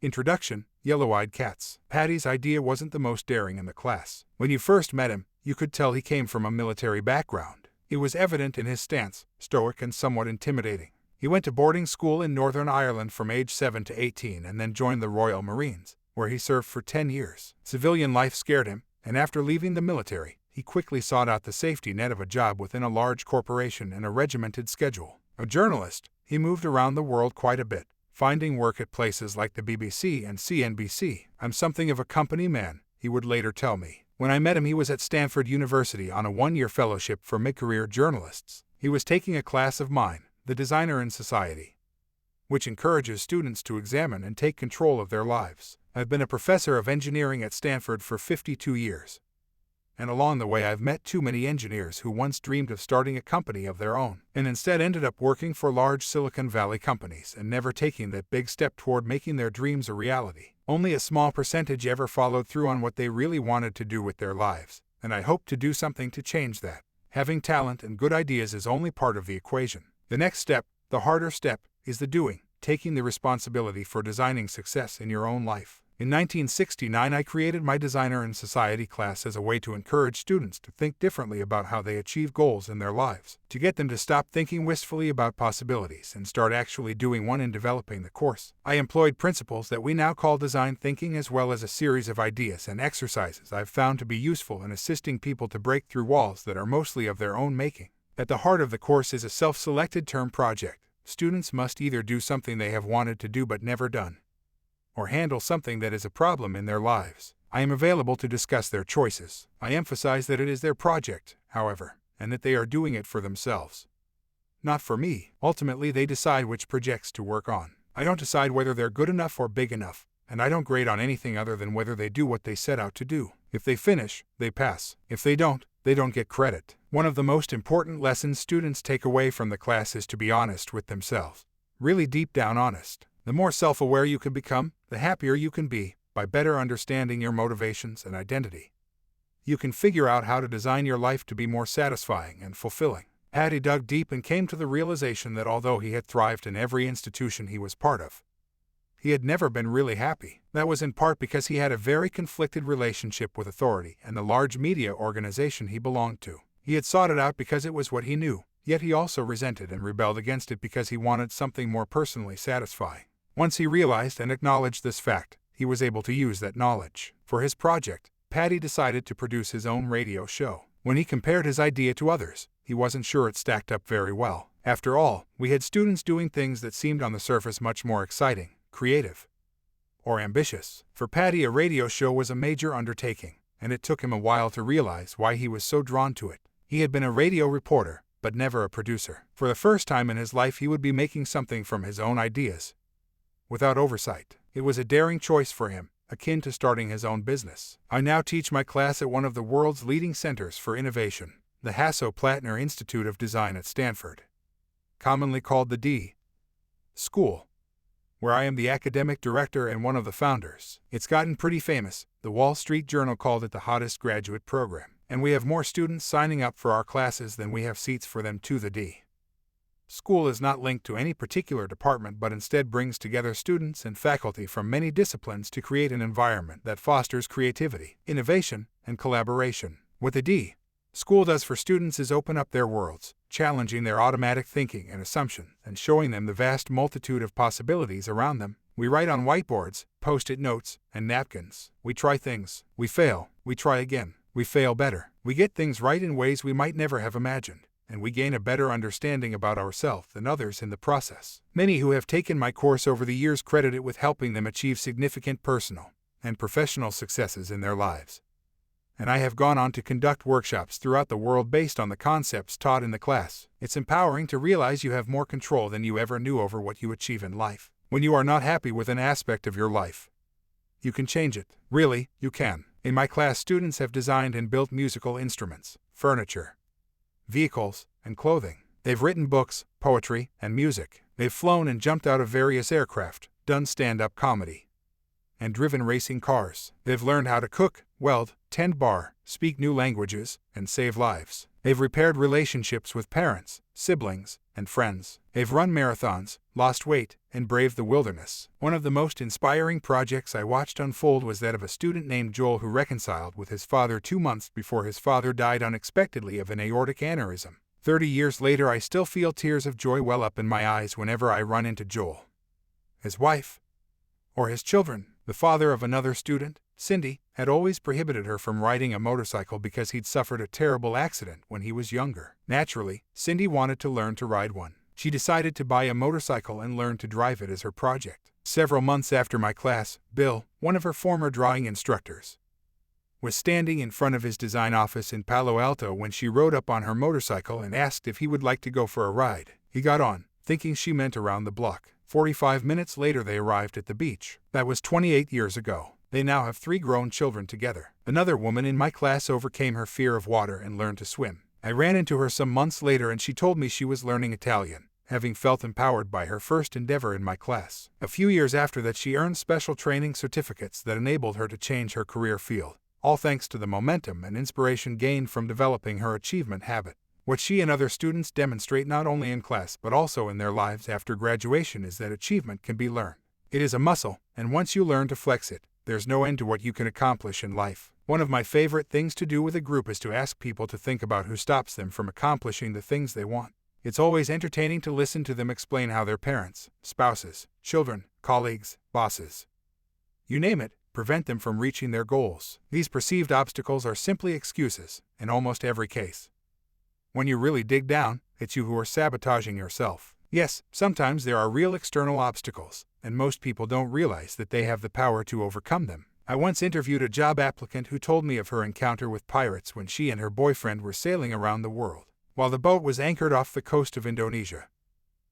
Introduction: Yellow-Eyed Cats. Patty's idea wasn't the most daring in the class. When you first met him, you could tell he came from a military background. It was evident in his stance, stoic and somewhat intimidating. He went to boarding school in Northern Ireland from age 7 to 18 and then joined the Royal Marines, where he served for 10 years. Civilian life scared him, and after leaving the military, he quickly sought out the safety net of a job within a large corporation and a regimented schedule. A journalist, he moved around the world quite a bit, finding work at places like the BBC and CNBC. "I'm something of a company man," he would later tell me. When I met him, he was at Stanford University on a one-year fellowship for mid-career journalists. He was taking a class of mine, The Designer in Society, which encourages students to examine and take control of their lives. I've been a professor of engineering at Stanford for 52 years. And along the way I've met too many engineers who once dreamed of starting a company of their own, and instead ended up working for large Silicon Valley companies and never taking that big step toward making their dreams a reality. Only a small percentage ever followed through on what they really wanted to do with their lives, and I hope to do something to change that. Having talent and good ideas is only part of the equation. The next step, the harder step, is the doing, taking the responsibility for designing success in your own life. In 1969, I created my Designer in Society class as a way to encourage students to think differently about how they achieve goals in their lives, to get them to stop thinking wistfully about possibilities and start actually doing one in developing the course. I employed principles that we now call design thinking, as well as a series of ideas and exercises I've found to be useful in assisting people to break through walls that are mostly of their own making. At the heart of the course is a self-selected term project. Students must either do something they have wanted to do but never done, or handle something that is a problem in their lives. I am available to discuss their choices. I emphasize that it is their project, however, and that they are doing it for themselves, not for me. Ultimately, they decide which projects to work on. I don't decide whether they're good enough or big enough, and I don't grade on anything other than whether they do what they set out to do. If they finish, they pass. If they don't get credit. One of the most important lessons students take away from the class is to be honest with themselves. Really deep down honest. The more self-aware you can become, the happier you can be. By better understanding your motivations and identity, you can figure out how to design your life to be more satisfying and fulfilling. Patty dug deep and came to the realization that although he had thrived in every institution he was part of, he had never been really happy. That was in part because he had a very conflicted relationship with authority and the large media organization he belonged to. He had sought it out because it was what he knew, yet he also resented and rebelled against it because he wanted something more personally satisfying. Once he realized and acknowledged this fact, he was able to use that knowledge. For his project, Patty decided to produce his own radio show. When he compared his idea to others, he wasn't sure it stacked up very well. After all, we had students doing things that seemed on the surface much more exciting, creative, or ambitious. For Patty, a radio show was a major undertaking, and it took him a while to realize why he was so drawn to it. He had been a radio reporter, but never a producer. For the first time in his life, he would be making something from his own ideas, without oversight. It was a daring choice for him, akin to starting his own business. I now teach my class at one of the world's leading centers for innovation, the Hasso-Plattner Institute of Design at Stanford, commonly called the D School, where I am the academic director and one of the founders. It's gotten pretty famous. The Wall Street Journal called it the hottest graduate program, and we have more students signing up for our classes than we have seats for them. To the D School is not linked to any particular department, but instead brings together students and faculty from many disciplines to create an environment that fosters creativity, innovation, and collaboration. What the D School does for students is open up their worlds, challenging their automatic thinking and assumptions, and showing them the vast multitude of possibilities around them. We write on whiteboards, post-it notes, and napkins. We try things. We fail. We try again. We fail better. We get things right in ways we might never have imagined, and we gain a better understanding about ourselves and others in the process. Many who have taken my course over the years credit it with helping them achieve significant personal and professional successes in their lives. And I have gone on to conduct workshops throughout the world based on the concepts taught in the class. It's empowering to realize you have more control than you ever knew over what you achieve in life. When you are not happy with an aspect of your life, you can change it. Really, you can. In my class, students have designed and built musical instruments, furniture, vehicles, and clothing. They've written books, poetry, and music. They've flown and jumped out of various aircraft, done stand-up comedy, and driven racing cars. They've learned how to cook, weld, tend bar, speak new languages, and save lives. They've repaired relationships with parents, siblings, and friends. They've run marathons, lost weight, and braved the wilderness. One of the most inspiring projects I watched unfold was that of a student named Joel who reconciled with his father 2 months before his father died unexpectedly of an aortic aneurysm. 30 years later, I still feel tears of joy well up in my eyes whenever I run into Joel, his wife, or his children. The father of another student, Cindy, had always prohibited her from riding a motorcycle because he'd suffered a terrible accident when he was younger. Naturally, Cindy wanted to learn to ride one. She decided to buy a motorcycle and learn to drive it as her project. Several months after my class, Bill, one of her former drawing instructors, was standing in front of his design office in Palo Alto when she rode up on her motorcycle and asked if he would like to go for a ride. He got on, thinking she meant around the block. 45 minutes later they arrived at the beach. That was 28 years ago. They now have 3 grown children together. Another woman in my class overcame her fear of water and learned to swim. I ran into her some months later and she told me she was learning Italian, having felt empowered by her first endeavor in my class. A few years after that, she earned special training certificates that enabled her to change her career field, all thanks to the momentum and inspiration gained from developing her achievement habit. What she and other students demonstrate not only in class but also in their lives after graduation is that achievement can be learned. It is a muscle, and once you learn to flex it, there's no end to what you can accomplish in life. One of my favorite things to do with a group is to ask people to think about who stops them from accomplishing the things they want. It's always entertaining to listen to them explain how their parents, spouses, children, colleagues, bosses, you name it, prevent them from reaching their goals. These perceived obstacles are simply excuses, in almost every case. When you really dig down, it's you who are sabotaging yourself. Yes, sometimes there are real external obstacles, and most people don't realize that they have the power to overcome them. I once interviewed a job applicant who told me of her encounter with pirates when she and her boyfriend were sailing around the world. While the boat was anchored off the coast of Indonesia,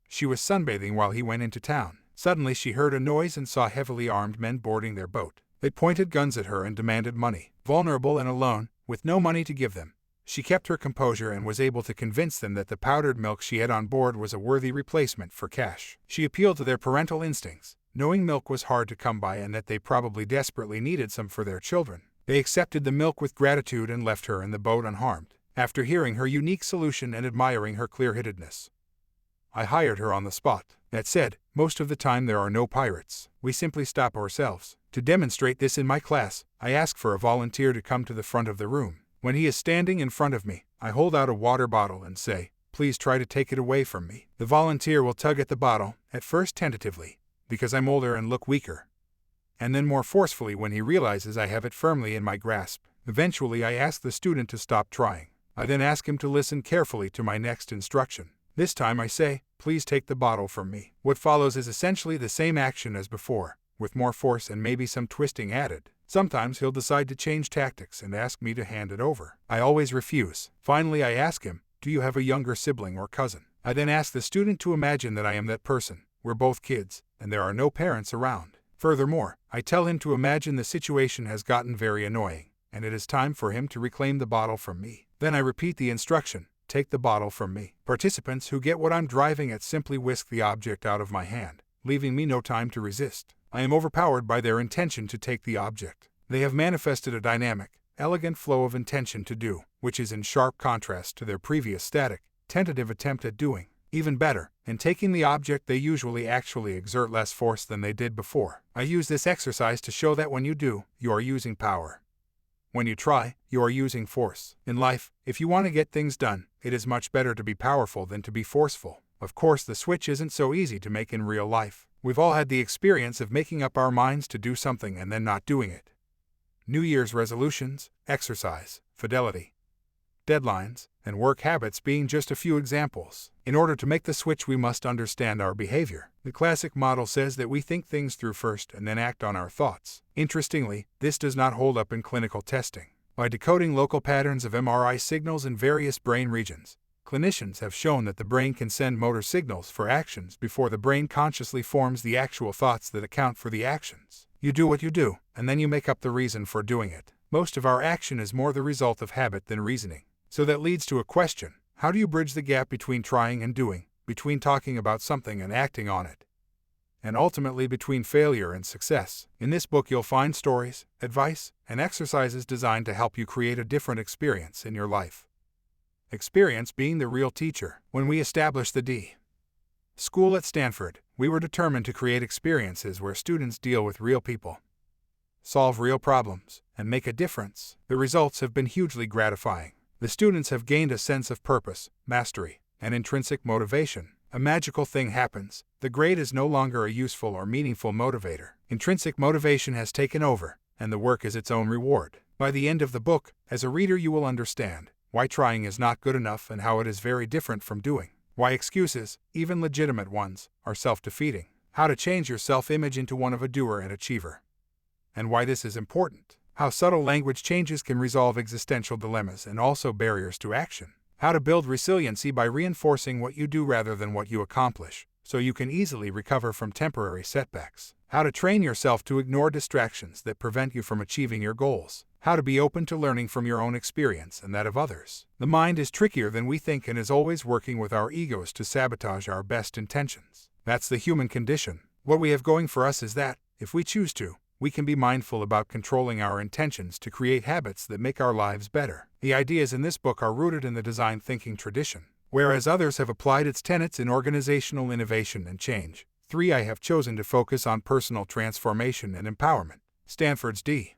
she was sunbathing while he went into town. Suddenly she heard a noise and saw heavily armed men boarding their boat. They pointed guns at her and demanded money. Vulnerable and alone, with no money to give them, she kept her composure and was able to convince them that the powdered milk she had on board was a worthy replacement for cash. She appealed to their parental instincts, knowing milk was hard to come by and that they probably desperately needed some for their children. They accepted the milk with gratitude and left her in the boat unharmed. After hearing her unique solution and admiring her clear-headedness, I hired her on the spot. That said, most of the time there are no pirates. We simply stop ourselves. To demonstrate this in my class, I ask for a volunteer to come to the front of the room. When he is standing in front of me, I hold out a water bottle and say, "Please try to take it away from me." The volunteer will tug at the bottle, at first tentatively, because I'm older and look weaker, and then more forcefully when he realizes I have it firmly in my grasp. Eventually I ask the student to stop trying. I then ask him to listen carefully to my next instruction. This time I say, "Please take the bottle from me." What follows is essentially the same action as before, with more force and maybe some twisting added. Sometimes he'll decide to change tactics and ask me to hand it over. I always refuse. Finally I ask him, "Do you have a younger sibling or cousin?" I then ask the student to imagine that I am that person. We're both kids, and there are no parents around. Furthermore, I tell him to imagine the situation has gotten very annoying, and it is time for him to reclaim the bottle from me. Then I repeat the instruction, "Take the bottle from me." Participants who get what I'm driving at simply whisk the object out of my hand, leaving me no time to resist. I am overpowered by their intention to take the object. They have manifested a dynamic, elegant flow of intention to do, which is in sharp contrast to their previous static, tentative attempt at doing. Even better, in taking the object they usually actually exert less force than they did before. I use this exercise to show that when you do, you are using power. When you try, you are using force. In life, if you want to get things done, it is much better to be powerful than to be forceful. Of course, the switch isn't so easy to make in real life. We've all had the experience of making up our minds to do something and then not doing it. New Year's resolutions, exercise, fidelity, deadlines, and work habits being just a few examples. In order to make the switch, we must understand our behavior. The classic model says that we think things through first and then act on our thoughts. Interestingly, this does not hold up in clinical testing. By decoding local patterns of MRI signals in various brain regions, clinicians have shown that the brain can send motor signals for actions before the brain consciously forms the actual thoughts that account for the actions. You do what you do, and then you make up the reason for doing it. Most of our action is more the result of habit than reasoning. So that leads to a question: how do you bridge the gap between trying and doing, between talking about something and acting on it, and ultimately between failure and success? In this book you'll find stories, advice, and exercises designed to help you create a different experience in your life. experience being the real teacher. When we established the D School at Stanford, we were determined to create experiences where students deal with real people, solve real problems, and make a difference. The results have been hugely gratifying. The students have gained a sense of purpose, mastery, and intrinsic motivation. A magical thing happens. The grade is no longer a useful or meaningful motivator. Intrinsic motivation has taken over, and the work is its own reward. By the end of the book, as a reader you will understand why trying is not good enough and how it is very different from doing. Why excuses, even legitimate ones, are self-defeating. How to change your self-image into one of a doer and achiever. And why this is important. How subtle language changes can resolve existential dilemmas and also barriers to action. How to build resiliency by reinforcing what you do rather than what you accomplish, so you can easily recover from temporary setbacks. How to train yourself to ignore distractions that prevent you from achieving your goals. How to be open to learning from your own experience and that of others. The mind is trickier than we think and is always working with our egos to sabotage our best intentions. That's the human condition. What we have going for us is that, if we choose to, we can be mindful about controlling our intentions to create habits that make our lives better. The ideas in this book are rooted in the design thinking tradition, whereas others have applied its tenets in organizational innovation and change. 3. I have chosen to focus on personal transformation and empowerment. Stanford's D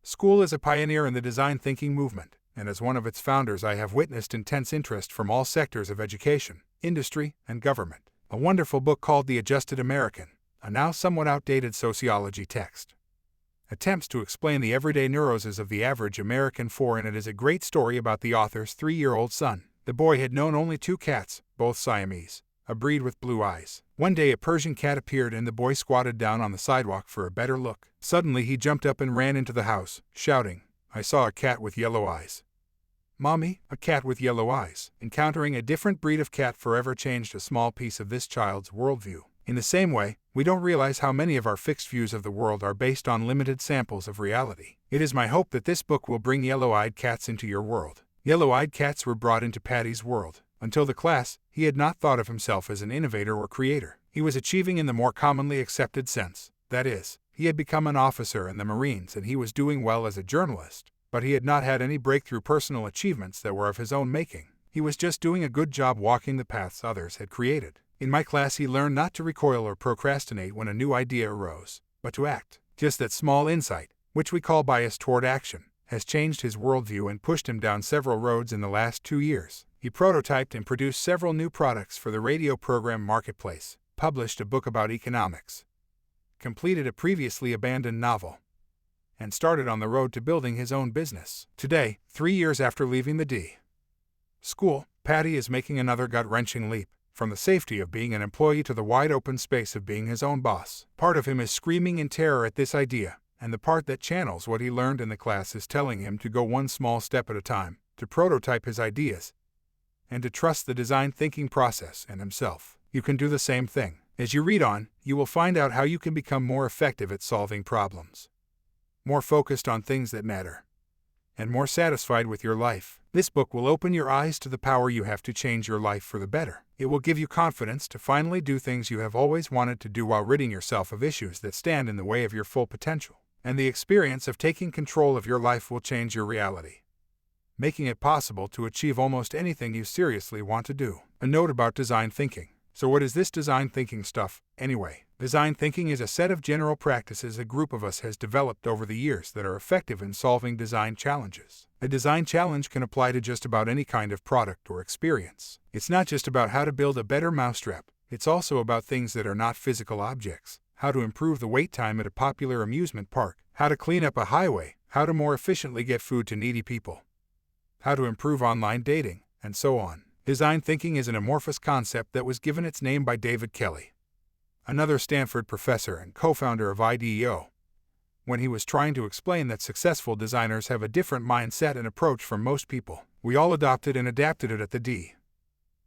School is a pioneer in the design thinking movement, and as one of its founders I have witnessed intense interest from all sectors of education, industry, and government. A wonderful book called The Adjusted American, a now somewhat outdated sociology text, attempts to explain the everyday neuroses of the average American, and it is a great story about the author's 3-year-old son. The boy had known only 2 cats, both Siamese, a breed with blue eyes. One day a Persian cat appeared and the boy squatted down on the sidewalk for a better look. Suddenly he jumped up and ran into the house, shouting, "I saw a cat with yellow eyes." "Mommy, a cat with yellow eyes." Encountering a different breed of cat forever changed a small piece of this child's worldview. In the same way, we don't realize how many of our fixed views of the world are based on limited samples of reality. It is my hope that this book will bring yellow-eyed cats into your world. Yellow-eyed cats were brought into Patty's world. Until the class, he had not thought of himself as an innovator or creator. He was achieving in the more commonly accepted sense. That is, he had become an officer in the Marines and he was doing well as a journalist, but he had not had any breakthrough personal achievements that were of his own making. He was just doing a good job walking the paths others had created. In my class he learned not to recoil or procrastinate when a new idea arose, but to act. Just that small insight, which we call bias toward action, has changed his worldview and pushed him down several roads in the last 2 years. He prototyped and produced several new products for the radio program Marketplace, published a book about economics, completed a previously abandoned novel, and started on the road to building his own business. Today, 3 years after leaving the D School, Patty is making another gut-wrenching leap, from the safety of being an employee to the wide-open space of being his own boss. Part of him is screaming in terror at this idea, and the part that channels what he learned in the class is telling him to go one small step at a time, to prototype his ideas, and to trust the design thinking process and himself. You can do the same thing. As you read on, you will find out how you can become more effective at solving problems, more focused on things that matter, and more satisfied with your life. This book will open your eyes to the power you have to change your life for the better. It will give you confidence to finally do things you have always wanted to do while ridding yourself of issues that stand in the way of your full potential. And the experience of taking control of your life will change your reality, making it possible to achieve almost anything you seriously want to do. A note about design thinking. So what is this design thinking stuff, anyway? Design thinking is a set of general practices a group of us has developed over the years that are effective in solving design challenges. A design challenge can apply to just about any kind of product or experience. It's not just about how to build a better mousetrap, it's also about things that are not physical objects. How to improve the wait time at a popular amusement park, how to clean up a highway, how to more efficiently get food to needy people, how to improve online dating, and so on. Design thinking is an amorphous concept that was given its name by David Kelley, another Stanford professor and co-founder of IDEO, when he was trying to explain that successful designers have a different mindset and approach from most people. We all adopted and adapted it at the D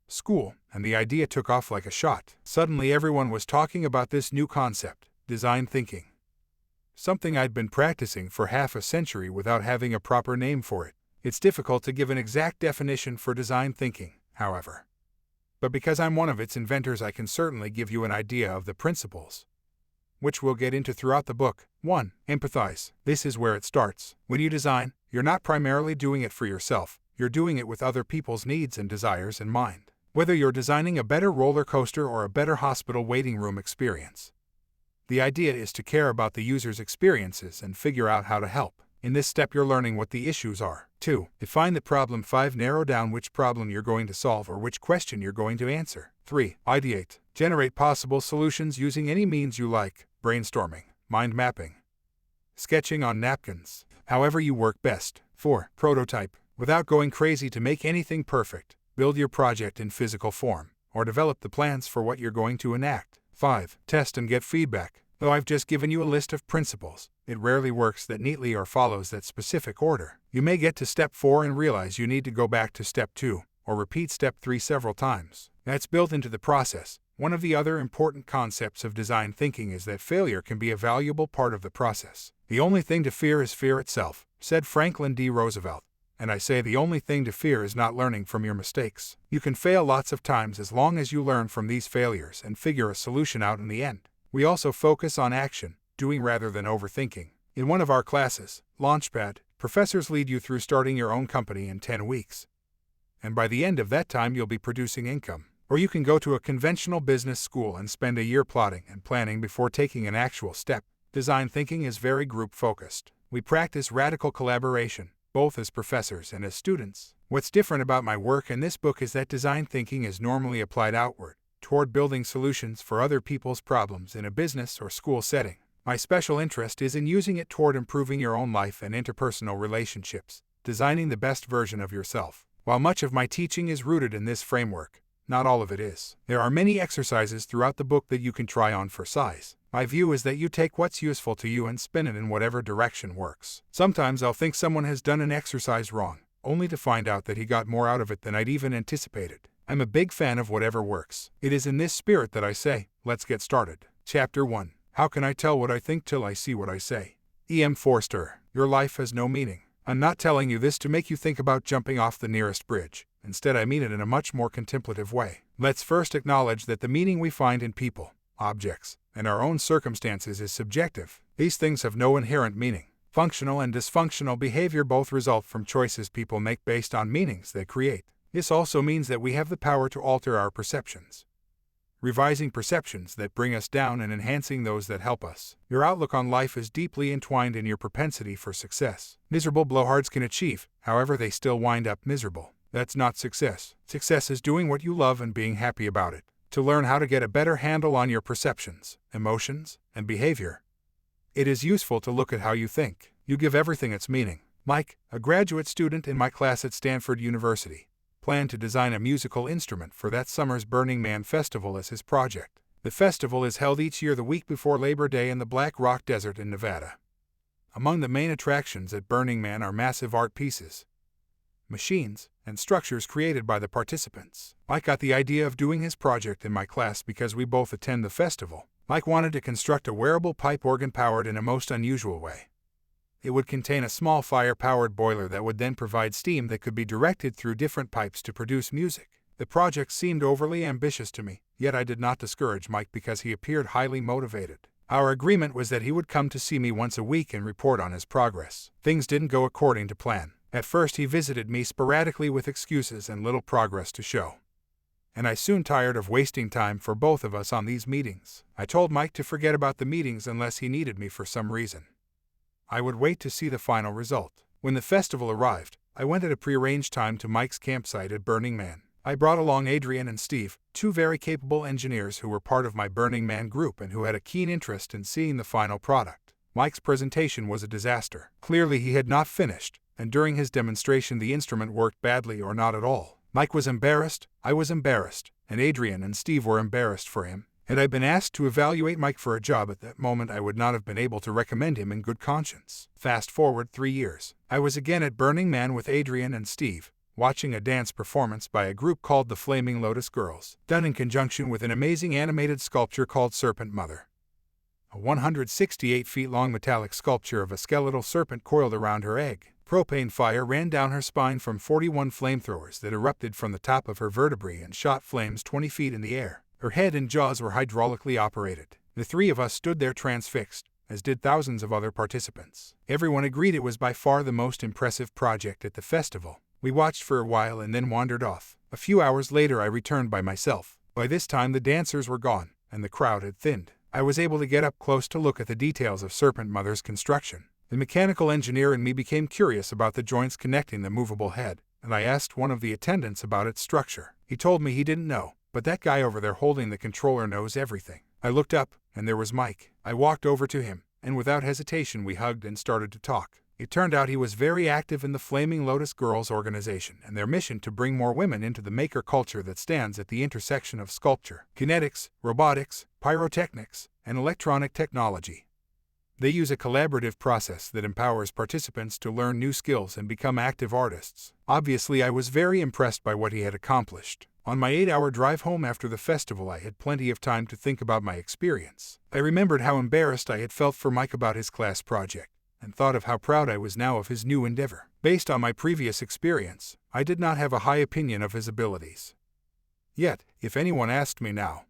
School, and the idea took off like a shot. Suddenly everyone was talking about this new concept, design thinking. Something I'd been practicing for half a century without having a proper name for it. It's difficult to give an exact definition for design thinking, however. But because I'm one of its inventors, I can certainly give you an idea of the principles, which we'll get into throughout the book. 1. Empathize. This is where it starts. When you design, you're not primarily doing it for yourself, you're doing it with other people's needs and desires in mind. Whether you're designing a better roller coaster or a better hospital waiting room experience, the idea is to care about the user's experiences and figure out how to help. In this step, you're learning what the issues are. 2. Define the problem. 5. Narrow down which problem you're going to solve or which question you're going to answer. 3. Ideate. Generate possible solutions using any means you like: brainstorming, mind mapping, sketching on napkins, however you work best. 4. Prototype. Without going crazy to make anything perfect, build your project in physical form, or develop the plans for what you're going to enact. 5. Test and get feedback. Though I've just given you a list of principles, it rarely works that neatly or follows that specific order. You may get to step 4 and realize you need to go back to step 2, or repeat step 3 several times. That's built into the process. One of the other important concepts of design thinking is that failure can be a valuable part of the process. The only thing to fear is fear itself, said Franklin D. Roosevelt. And I say the only thing to fear is not learning from your mistakes. You can fail lots of times as long as you learn from these failures and figure a solution out in the end. We also focus on action, doing rather than overthinking. In one of our classes, Launchpad, professors lead you through starting your own company in 10 weeks. And by the end of that time, you'll be producing income. Or you can go to a conventional business school and spend a year plotting and planning before taking an actual step. Design thinking is very group-focused. We practice radical collaboration, both as professors and as students. What's different about my work in this book is that design thinking is normally applied outward, toward building solutions for other people's problems in a business or school setting. My special interest is in using it toward improving your own life and interpersonal relationships, designing the best version of yourself. While much of my teaching is rooted in this framework, not all of it is. There are many exercises throughout the book that you can try on for size. My view is that you take what's useful to you and spin it in whatever direction works. Sometimes I'll think someone has done an exercise wrong, only to find out that he got more out of it than I'd even anticipated. I'm a big fan of whatever works. It is in this spirit that I say, let's get started. Chapter 1. How can I tell what I think till I see what I say? E.M. Forster. Your life has no meaning. I'm not telling you this to make you think about jumping off the nearest bridge. Instead, I mean it in a much more contemplative way. Let's first acknowledge that the meaning we find in people, objects, and our own circumstances is subjective. These things have no inherent meaning. Functional and dysfunctional behavior both result from choices people make based on meanings they create. This also means that we have the power to alter our perceptions, revising perceptions that bring us down and enhancing those that help us. Your outlook on life is deeply entwined in your propensity for success. Miserable blowhards can achieve, however, they still wind up miserable. That's not success. Success is doing what you love and being happy about it. To learn how to get a better handle on your perceptions, emotions, and behavior, it is useful to look at how you think. You give everything its meaning. Mike, a graduate student in my class at Stanford University, planned to design a musical instrument for that summer's Burning Man festival as his project. The festival is held each year the week before Labor Day in the Black Rock Desert in Nevada. Among the main attractions at Burning Man are massive art pieces, machines, and structures created by the participants. Mike got the idea of doing his project in my class because we both attend the festival. Mike wanted to construct a wearable pipe organ powered in a most unusual way. It would contain a small fire-powered boiler that would then provide steam that could be directed through different pipes to produce music. The project seemed overly ambitious to me, yet I did not discourage Mike because he appeared highly motivated. Our agreement was that he would come to see me once a week and report on his progress. Things didn't go according to plan. At first he visited me sporadically with excuses and little progress to show. And I soon tired of wasting time for both of us on these meetings. I told Mike to forget about the meetings unless he needed me for some reason. I would wait to see the final result. When the festival arrived, I went at a prearranged time to Mike's campsite at Burning Man. I brought along Adrian and Steve, two very capable engineers who were part of my Burning Man group and who had a keen interest in seeing the final product. Mike's presentation was a disaster. Clearly he had not finished, and during his demonstration the instrument worked badly or not at all. Mike was embarrassed, I was embarrassed, and Adrian and Steve were embarrassed for him. Had I been asked to evaluate Mike for a job at that moment, I would not have been able to recommend him in good conscience. Fast forward 3 years. I was again at Burning Man with Adrian and Steve, watching a dance performance by a group called the Flaming Lotus Girls, done in conjunction with an amazing animated sculpture called Serpent Mother. A 168 feet long metallic sculpture of a skeletal serpent coiled around her egg. Propane fire ran down her spine from 41 flamethrowers that erupted from the top of her vertebrae and shot flames 20 feet in the air. Her head and jaws were hydraulically operated. The three of us stood there transfixed, as did thousands of other participants. Everyone agreed it was by far the most impressive project at the festival. We watched for a while and then wandered off. A few hours later I returned by myself. By this time the dancers were gone, and the crowd had thinned. I was able to get up close to look at the details of Serpent Mother's construction. The mechanical engineer in me became curious about the joints connecting the movable head, and I asked one of the attendants about its structure. He told me he didn't know, but that guy over there holding the controller knows everything. I looked up, and there was Mike. I walked over to him, and without hesitation we hugged and started to talk. It turned out he was very active in the Flaming Lotus Girls organization and their mission to bring more women into the maker culture that stands at the intersection of sculpture, kinetics, robotics, pyrotechnics, and electronic technology. They use a collaborative process that empowers participants to learn new skills and become active artists. Obviously, I was very impressed by what he had accomplished. On my 8-hour drive home after the festival, I had plenty of time to think about my experience. I remembered how embarrassed I had felt for Mike about his class project, and thought of how proud I was now of his new endeavor. Based on my previous experience, I did not have a high opinion of his abilities. Yet, if anyone asked me now,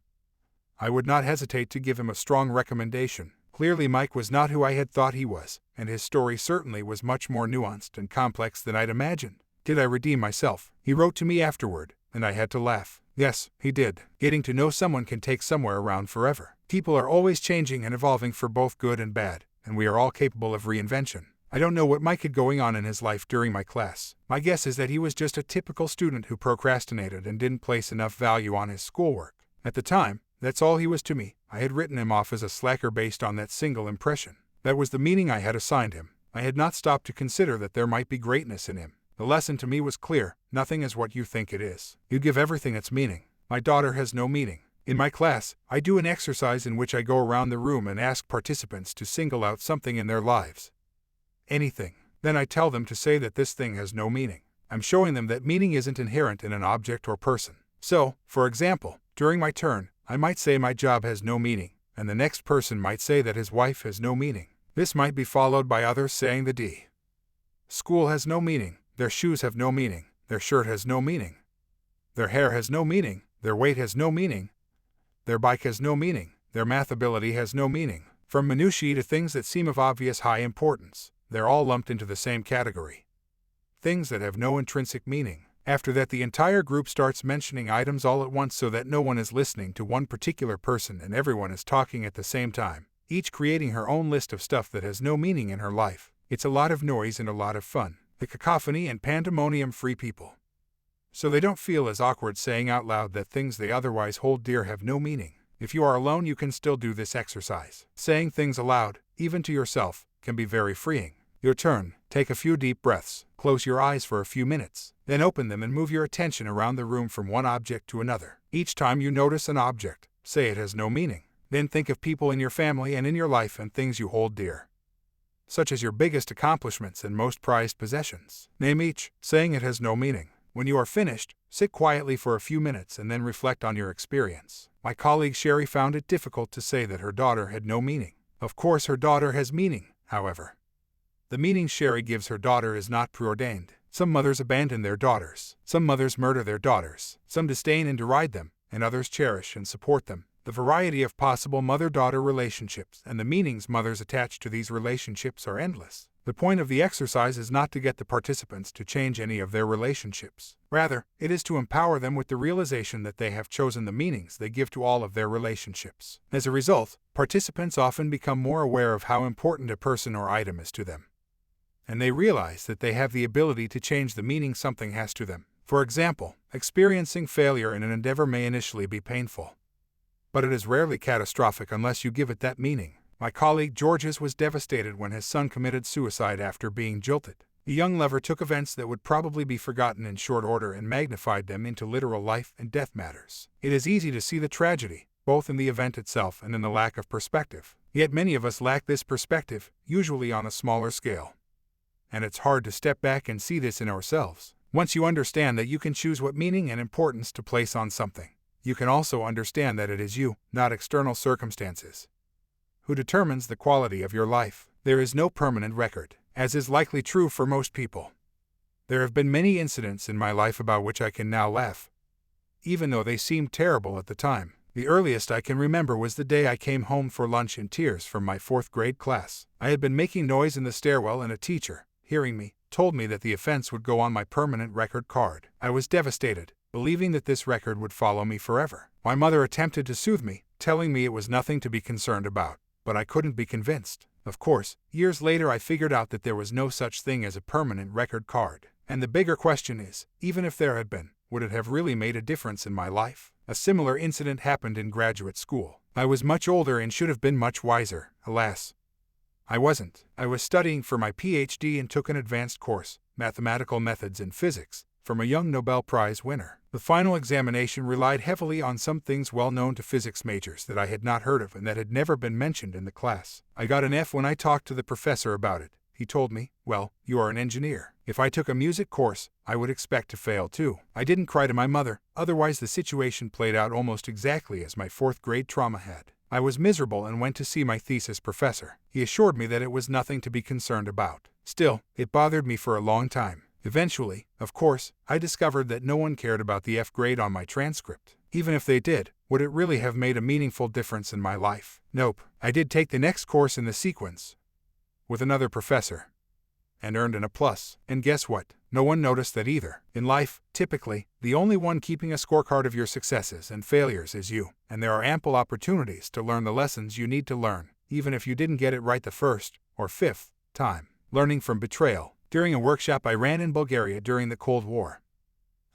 I would not hesitate to give him a strong recommendation. Clearly Mike was not who I had thought he was, and his story certainly was much more nuanced and complex than I'd imagined. Did I redeem myself? He wrote to me afterward, and I had to laugh. Yes, he did. Getting to know someone can take somewhere around forever. People are always changing and evolving for both good and bad, and we are all capable of reinvention. I don't know what Mike had going on in his life during my class. My guess is that he was just a typical student who procrastinated and didn't place enough value on his schoolwork. At the time, that's all he was to me. I had written him off as a slacker based on that single impression. That was the meaning I had assigned him. I had not stopped to consider that there might be greatness in him. The lesson to me was clear: nothing is what you think it is. You give everything its meaning. My daughter has no meaning. In my class, I do an exercise in which I go around the room and ask participants to single out something in their lives. Anything. Then I tell them to say that this thing has no meaning. I'm showing them that meaning isn't inherent in an object or person. So, for example, during my turn, I might say my job has no meaning, and the next person might say that his wife has no meaning. This might be followed by others saying the D. School has no meaning, their shoes have no meaning, their shirt has no meaning, their hair has no meaning, their weight has no meaning, their bike has no meaning, their math ability has no meaning. From minutiae to things that seem of obvious high importance, they're all lumped into the same category. Things that have no intrinsic meaning. After that, the entire group starts mentioning items all at once so that no one is listening to one particular person and everyone is talking at the same time, each creating her own list of stuff that has no meaning in her life. It's a lot of noise and a lot of fun. The cacophony and pandemonium free people. So they don't feel as awkward saying out loud that things they otherwise hold dear have no meaning. If you are alone, you can still do this exercise. Saying things aloud, even to yourself, can be very freeing. Your turn. Take a few deep breaths, close your eyes for a few minutes, then open them and move your attention around the room from one object to another. Each time you notice an object, say it has no meaning. Then think of people in your family and in your life and things you hold dear, such as your biggest accomplishments and most prized possessions. Name each, saying it has no meaning. When you are finished, sit quietly for a few minutes and then reflect on your experience. My colleague Sherry found it difficult to say that her daughter had no meaning. Of course, her daughter has meaning, however. The meaning Sherry gives her daughter is not preordained. Some mothers abandon their daughters. Some mothers murder their daughters. Some disdain and deride them, and others cherish and support them. The variety of possible mother-daughter relationships and the meanings mothers attach to these relationships are endless. The point of the exercise is not to get the participants to change any of their relationships. Rather, it is to empower them with the realization that they have chosen the meanings they give to all of their relationships. As a result, participants often become more aware of how important a person or item is to them, and they realize that they have the ability to change the meaning something has to them. For example, experiencing failure in an endeavor may initially be painful, but it is rarely catastrophic unless you give it that meaning. My colleague Georges was devastated when his son committed suicide after being jilted. The young lover took events that would probably be forgotten in short order and magnified them into literal life and death matters. It is easy to see the tragedy, both in the event itself and in the lack of perspective. Yet many of us lack this perspective, usually on a smaller scale. And it's hard to step back and see this in ourselves. Once you understand that you can choose what meaning and importance to place on something, you can also understand that it is you, not external circumstances, who determines the quality of your life. There is no permanent record, as is likely true for most people. There have been many incidents in my life about which I can now laugh, even though they seemed terrible at the time. The earliest I can remember was the day I came home for lunch in tears from my 4th grade class. I had been making noise in the stairwell and a teacher, hearing me, told me that the offense would go on my permanent record card. I was devastated, believing that this record would follow me forever. My mother attempted to soothe me, telling me it was nothing to be concerned about, but I couldn't be convinced. Of course, years later I figured out that there was no such thing as a permanent record card. And the bigger question is, even if there had been, would it have really made a difference in my life? A similar incident happened in graduate school. I was much older and should have been much wiser. Alas, I wasn't. I was studying for my PhD and took an advanced course, Mathematical Methods in Physics, from a young Nobel Prize winner. The final examination relied heavily on some things well known to physics majors that I had not heard of and that had never been mentioned in the class. I got an F when I talked to the professor about it. He told me, "Well, you are an engineer. If I took a music course, I would expect to fail too." I didn't cry to my mother, otherwise the situation played out almost exactly as my 4th grade trauma had. I was miserable and went to see my thesis professor. He assured me that it was nothing to be concerned about. Still, it bothered me for a long time. Eventually, of course, I discovered that no one cared about the F grade on my transcript. Even if they did, would it really have made a meaningful difference in my life? Nope. I did take the next course in the sequence with another professor and earned an A+. And guess what? No one noticed that either. In life, typically, the only one keeping a scorecard of your successes and failures is you, and there are ample opportunities to learn the lessons you need to learn, even if you didn't get it right the first or 5th time. Learning from betrayal. During a workshop I ran in Bulgaria during the Cold War,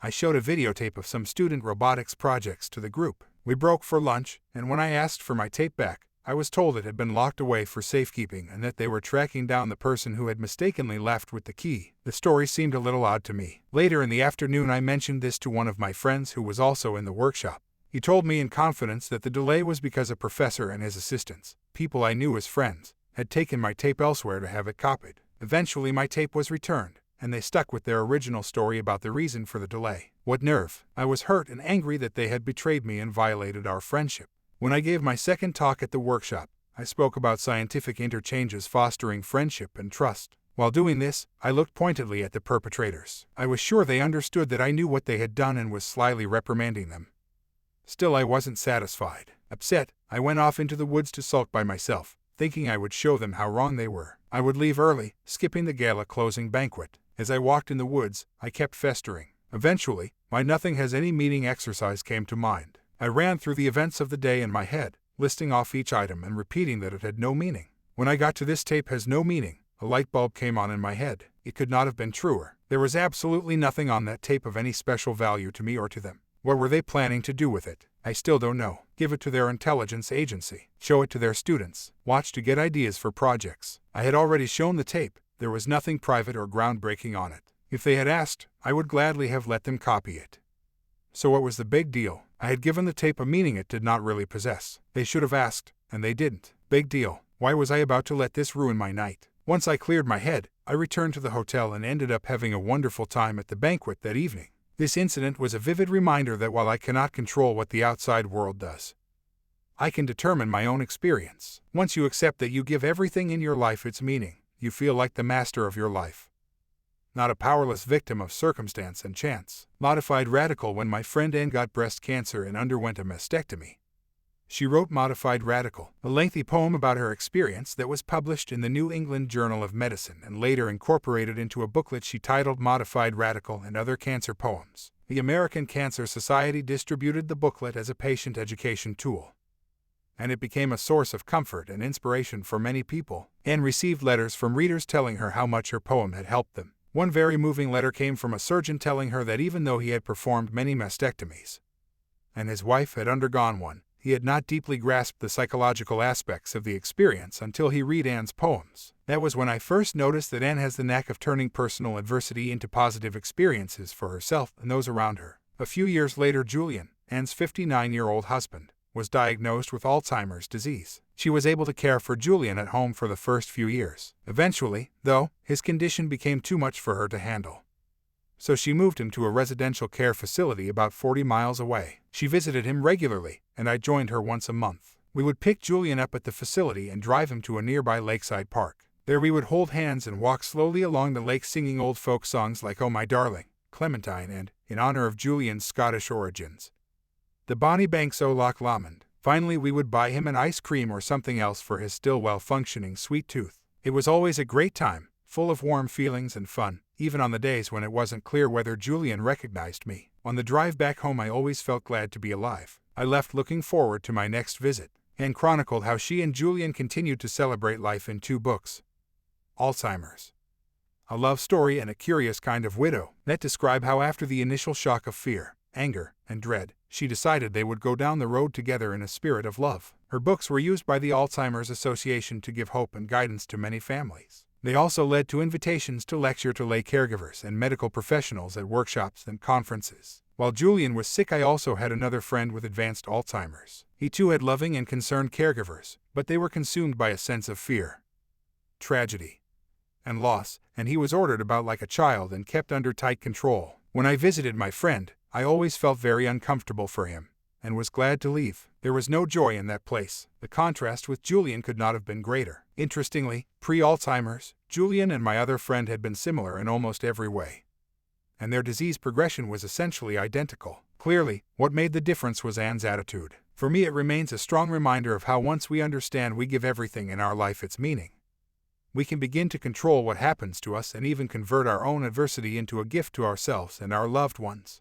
I showed a videotape of some student robotics projects to the group. We broke for lunch, and when I asked for my tape back, I was told it had been locked away for safekeeping and that they were tracking down the person who had mistakenly left with the key. The story seemed a little odd to me. Later in the afternoon I mentioned this to one of my friends who was also in the workshop. He told me in confidence that the delay was because a professor and his assistants, people I knew as friends, had taken my tape elsewhere to have it copied. Eventually my tape was returned, and they stuck with their original story about the reason for the delay. What nerve! I was hurt and angry that they had betrayed me and violated our friendship. When I gave my second talk at the workshop, I spoke about scientific interchanges fostering friendship and trust. While doing this, I looked pointedly at the perpetrators. I was sure they understood that I knew what they had done and was slyly reprimanding them. Still, I wasn't satisfied. Upset, I went off into the woods to sulk by myself, thinking I would show them how wrong they were. I would leave early, skipping the gala closing banquet. As I walked in the woods, I kept festering. Eventually, my nothing has any meaning exercise came to mind. I ran through the events of the day in my head, listing off each item and repeating that it had no meaning. When I got to "this tape has no meaning," a light bulb came on in my head. It could not have been truer. There was absolutely nothing on that tape of any special value to me or to them. What were they planning to do with it? I still don't know. Give it to their intelligence agency. Show it to their students. Watch to get ideas for projects. I had already shown the tape. There was nothing private or groundbreaking on it. If they had asked, I would gladly have let them copy it. So what was the big deal? I had given the tape a meaning it did not really possess. They should have asked, and they didn't. Big deal. Why was I about to let this ruin my night? Once I cleared my head, I returned to the hotel and ended up having a wonderful time at the banquet that evening. This incident was a vivid reminder that while I cannot control what the outside world does, I can determine my own experience. Once you accept that you give everything in your life its meaning, you feel like the master of your life, not a powerless victim of circumstance and chance. Modified Radical. When my friend Anne got breast cancer and underwent a mastectomy, she wrote Modified Radical, a lengthy poem about her experience that was published in the New England Journal of Medicine and later incorporated into a booklet she titled Modified Radical and Other Cancer Poems. The American Cancer Society distributed the booklet as a patient education tool, and it became a source of comfort and inspiration for many people. Anne received letters from readers telling her how much her poem had helped them. One very moving letter came from a surgeon telling her that even though he had performed many mastectomies, and his wife had undergone one, he had not deeply grasped the psychological aspects of the experience until he read Anne's poems. That was when I first noticed that Anne has the knack of turning personal adversity into positive experiences for herself and those around her. A few years later, Julian, Anne's 59-year-old husband, was diagnosed with Alzheimer's disease. She was able to care for Julian at home for the first few years. Eventually, though, his condition became too much for her to handle, so she moved him to a residential care facility about 40 miles away. She visited him regularly, and I joined her once a month. We would pick Julian up at the facility and drive him to a nearby lakeside park. There we would hold hands and walk slowly along the lake singing old folk songs like "Oh My Darling," "Clementine," and, in honor of Julian's Scottish origins, "The Bonnie Banks o' Loch Lomond." Finally, we would buy him an ice cream or something else for his still well-functioning sweet tooth. It was always a great time, full of warm feelings and fun, even on the days when it wasn't clear whether Julian recognized me. On the drive back home, I always felt glad to be alive. I left looking forward to my next visit, and chronicled how she and Julian continued to celebrate life in 2 books. Alzheimer's. A love story and a curious kind of widow that describe how after the initial shock of fear, anger, and dread, she decided they would go down the road together in a spirit of love. Her books were used by the Alzheimer's Association to give hope and guidance to many families. They also led to invitations to lecture to lay caregivers and medical professionals at workshops and conferences. While Julian was sick, I also had another friend with advanced Alzheimer's. He too had loving and concerned caregivers, but they were consumed by a sense of fear, tragedy, and loss, and he was ordered about like a child and kept under tight control. When I visited my friend, I always felt very uncomfortable for him, and was glad to leave. There was no joy in that place. The contrast with Julian could not have been greater. Interestingly, pre-Alzheimer's, Julian and my other friend had been similar in almost every way, and their disease progression was essentially identical. Clearly, what made the difference was Anne's attitude. For me, it remains a strong reminder of how once we understand we give everything in our life its meaning, we can begin to control what happens to us and even convert our own adversity into a gift to ourselves and our loved ones.